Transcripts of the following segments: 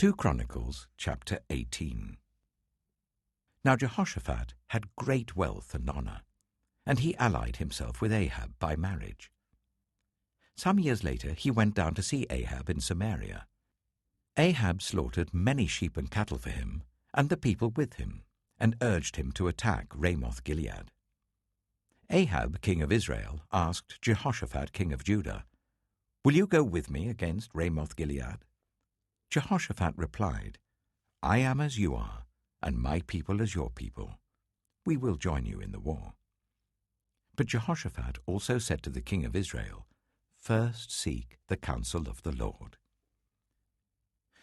2 Chronicles chapter 18. Now Jehoshaphat had great wealth and honor, and he allied himself with Ahab by marriage. Some years later he went down to see Ahab in Samaria. Ahab slaughtered many sheep and cattle for him and the people with him, and urged him to attack Ramoth-Gilead. Ahab, king of Israel, asked Jehoshaphat, king of Judah, "Will you go with me against Ramoth-Gilead?" Jehoshaphat replied, "I am as you are, and my people as your people. We will join you in the war." But Jehoshaphat also said to the king of Israel, "First seek the counsel of the Lord."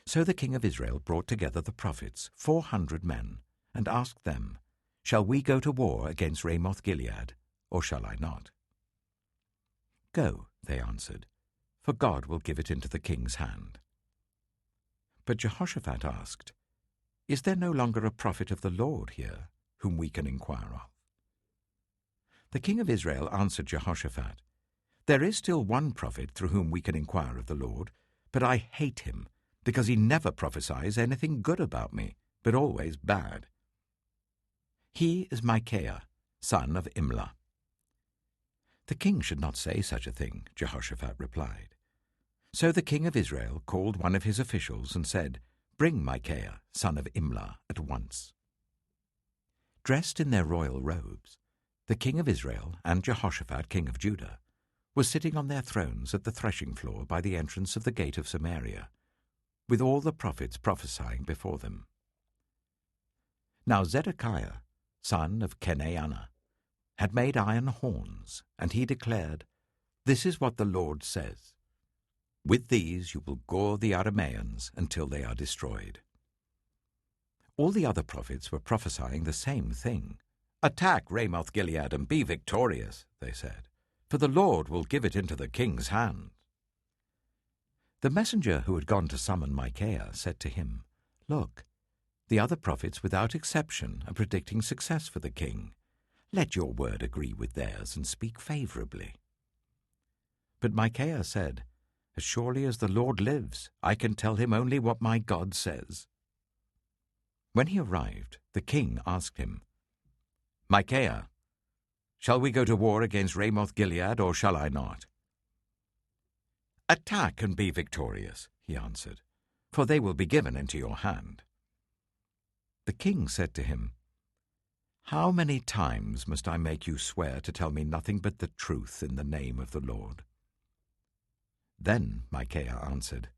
So the king of Israel brought together the prophets, 400 men, and asked them, "Shall we go to war against Ramoth-Gilead, or shall I not?" "Go," they answered, "for God will give it into the king's hand." But Jehoshaphat asked, "Is there no longer a prophet of the Lord here, whom we can inquire of?" The king of Israel answered Jehoshaphat, "There is still one prophet through whom we can inquire of the Lord, but I hate him, because he never prophesies anything good about me, but always bad. He is Micaiah, son of Imlah." "The king should not say such a thing," Jehoshaphat replied. So the king of Israel called one of his officials and said, "Bring Micaiah, son of Imlah, at once." Dressed in their royal robes, the king of Israel and Jehoshaphat, king of Judah, were sitting on their thrones at the threshing floor by the entrance of the gate of Samaria, with all the prophets prophesying before them. Now Zedekiah, son of Kenana, had made iron horns, and he declared, "This is what the Lord says. With these you will gore the Arameans until they are destroyed." All the other prophets were prophesying the same thing. "Attack Ramoth-Gilead and be victorious," they said, "for the Lord will give it into the king's hand." The messenger who had gone to summon Micaiah said to him, "Look, the other prophets without exception are predicting success for the king. Let your word agree with theirs and speak favorably." But Micaiah said, "As surely as the Lord lives, I can tell him only what my God says." When he arrived, the king asked him, "Micaiah, shall we go to war against Ramoth-Gilead, or shall I not?" "Attack and be victorious," he answered, "for they will be given into your hand." The king said to him, "How many times must I make you swear to tell me nothing but the truth in the name of the Lord?" Then Micaiah answered,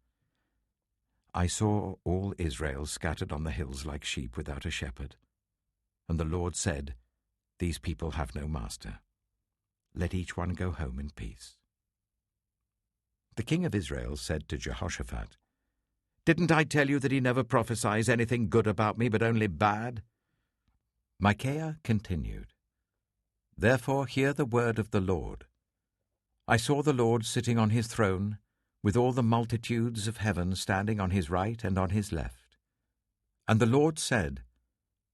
"I saw all Israel scattered on the hills like sheep without a shepherd. And the Lord said, 'These people have no master. Let each one go home in peace.'" The king of Israel said to Jehoshaphat, "Didn't I tell you that he never prophesies anything good about me, but only bad?" Micaiah continued, "Therefore hear the word of the Lord. I saw the Lord sitting on his throne, with all the multitudes of heaven standing on his right and on his left. And the Lord said,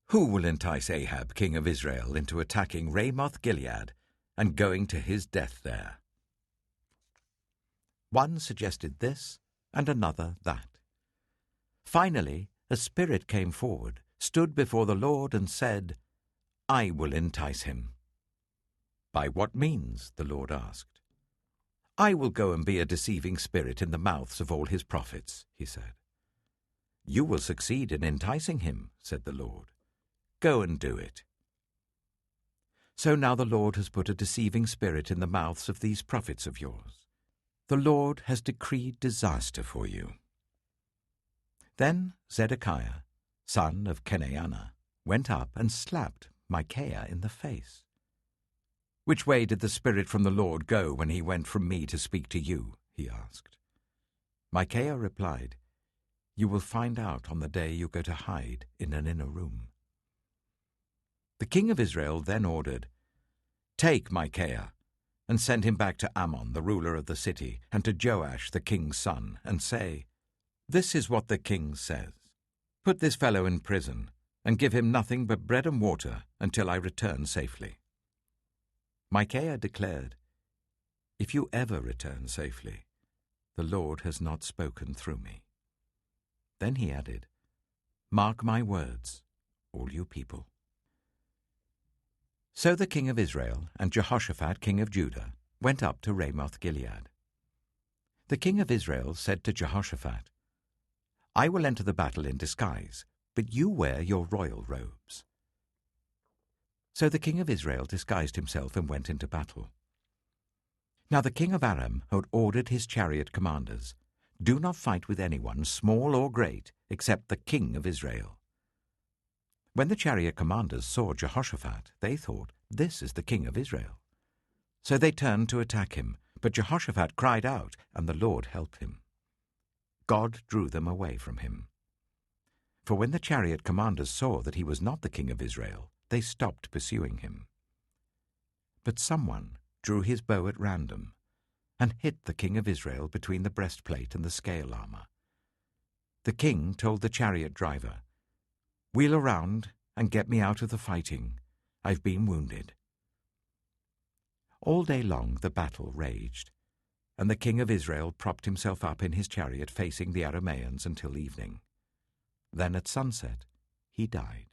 'Who will entice Ahab, king of Israel, into attacking Ramoth-Gilead and going to his death there?'" One suggested this, and another that. Finally, a spirit came forward, stood before the Lord, and said, "I will entice him." "By what means?" the Lord asked. "I will go and be a deceiving spirit in the mouths of all his prophets," he said. "You will succeed in enticing him," said the Lord. "Go and do it." So now the Lord has put a deceiving spirit in the mouths of these prophets of yours. The Lord has decreed disaster for you." Then Zedekiah, son of Kenana, went up and slapped Micaiah in the face. "Which way did the Spirit from the Lord go when he went from me to speak to you?" he asked. Micaiah replied, "You will find out on the day you go to hide in an inner room." The king of Israel then ordered, "Take Micaiah, and send him back to Ammon, the ruler of the city, and to Joash, the king's son, and say, 'This is what the king says. Put this fellow in prison, and give him nothing but bread and water until I return safely.'" Micaiah declared, "If you ever return safely, the Lord has not spoken through me." Then he added, "Mark my words, all you people." So the king of Israel and Jehoshaphat king of Judah went up to Ramoth-Gilead. The king of Israel said to Jehoshaphat, "I will enter the battle in disguise, but you wear your royal robes." So the king of Israel disguised himself and went into battle. Now the king of Aram had ordered his chariot commanders, "Do not fight with anyone, small or great, except the king of Israel." When the chariot commanders saw Jehoshaphat, they thought, "This is the king of Israel." So they turned to attack him, but Jehoshaphat cried out, and the Lord helped him. God drew them away from him. For when the chariot commanders saw that he was not the king of Israel, they stopped pursuing him. But someone drew his bow at random and hit the king of Israel between the breastplate and the scale armor. The king told the chariot driver, "Wheel around and get me out of the fighting. I've been wounded." All day long the battle raged, and the king of Israel propped himself up in his chariot facing the Arameans until evening. Then at sunset he died.